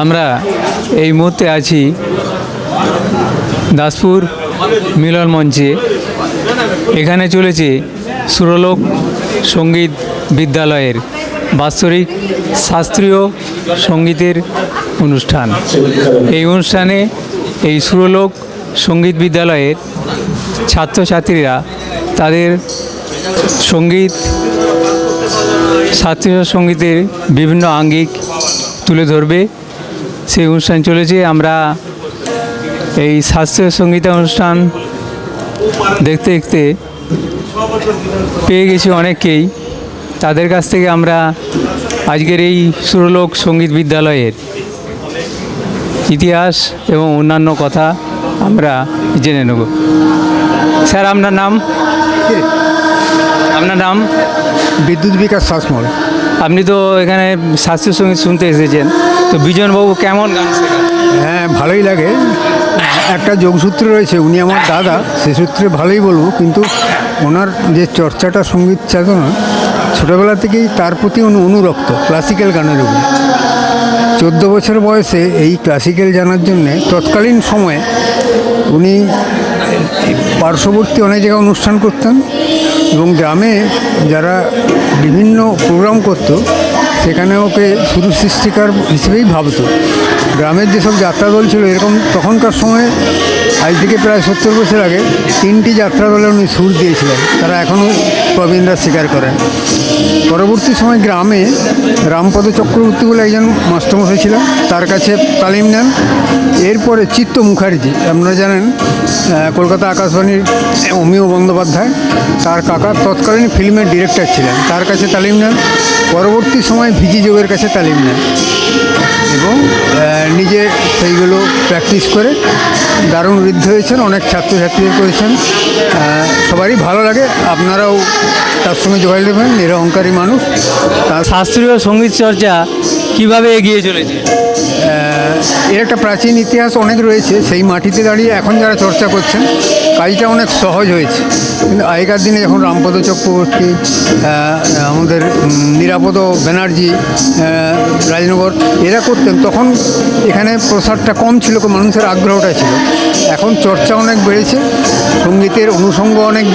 আমরা এই মুহূর্তে আছি দাসপুর মিলন মঞ্চে। এখানে চলেছে সুরলোক সঙ্গীত বিদ্যালয়ের বাৎসরিক শাস্ত্রীয় সঙ্গীতের অনুষ্ঠান। এই অনুষ্ঠানে এই সুরলোক সঙ্গীত বিদ্যালয়ের ছাত্রছাত্রীরা তাদের সঙ্গীত শাস্ত্রীয় সঙ্গীতের বিভিন্ন আঙ্গিক তুলে ধরবে। সেই অনুষ্ঠান চলেছে। আমরা এই শাস্ত্রীয় সঙ্গীত অনুষ্ঠান দেখতে দেখতে পেয়ে গেছি অনেককেই। তাদের কাছ থেকে আমরা আজকের এই সুরলোক সঙ্গীত বিদ্যালয়ের ইতিহাস এবং অন্যান্য কথা আমরা জেনে নেব। স্যার, আপনার নাম? আপনার নাম? বিদ্যুৎ বিকাশ শাসমল। আপনি তো এখানে শাস্ত্রীয় সঙ্গীত শুনতে এসেছেন, তো বিজনবাবু কেমন গান শেখান? হ্যাঁ, ভালোই লাগে। একটা যোগসূত্র রয়েছে, উনি আমার দাদা, সে সূত্রে ভালোই বলবো, কিন্তু ওনার যে চর্চাটা সঙ্গীত চেতনা ছোটোবেলা থেকেই তার প্রতি অনুরক্ত ক্লাসিক্যাল গানের উপরে। 14 বছর বয়সে এই ক্লাসিক্যাল জানার জন্যে তৎকালীন সময়ে উনি পার্শ্ববর্তী অনেক জায়গায় অনুষ্ঠান করতেন এবং গ্রামে যারা বিভিন্ন প্রোগ্রাম করতো সেখানে ওকে শুরু সৃষ্টিকার হিসেবেই ভাবতো। গ্রামের যেসব যাত্রা দল ছিল, এরকম তখনকার সময়ে আজ থেকে প্রায় 70 বছর আগে 3টি যাত্রা দলে উনি সুর দিয়েছিলেন। তারা এখনও প্রবীণরা স্বীকার করেন। পরবর্তী সময় গ্রামে রামপদ চক্রবর্তী বলে একজন মাস্টারমশাই ছিলেন, তার কাছে তালিম নেন। এরপরে চিত্ত মুখার্জি, আপনারা জানেন কলকাতা আকাশবাণীর অমিয় বন্দ্যোপাধ্যায়, তার কাকা তৎকালীন ফিল্মের ডিরেক্টর ছিলেন, তার কাছে তালিম নেন। পরবর্তী সময় ভিজি যোগের কাছে তালিম নেন এবং নিজে সেইগুলো প্র্যাকটিস করে দারুণ ঋদ্ধ হয়েছেন। অনেক ছাত্রছাত্রীদের করেছেন, সবারই ভালো লাগে। আপনারাও তার সঙ্গে যোগাযোগ দেবেন, নিরহংকারী মানুষ। তার শাস্ত্রীয় সঙ্গীত চর্চা কিভাবে এগিয়ে চলেছে? এর একটা প্রাচীন ইতিহাস অনেক রয়েছে। সেই মাটিতে দাঁড়িয়ে এখন যারা চর্চা করছেন কাজটা অনেক সহজ হয়েছে। কিন্তু আগেকার দিনে যখন রামপদ চক্রবর্তী, আমাদের নিরাপদ ব্যানার্জি, রাজনগর এরা করতেন, তখন এখানে প্রসারটা কম ছিল, মানুষের আগ্রহটা ছিল। এখন চর্চা অনেক বেড়েছে, সঙ্গীতের অনুষঙ্গ অনেক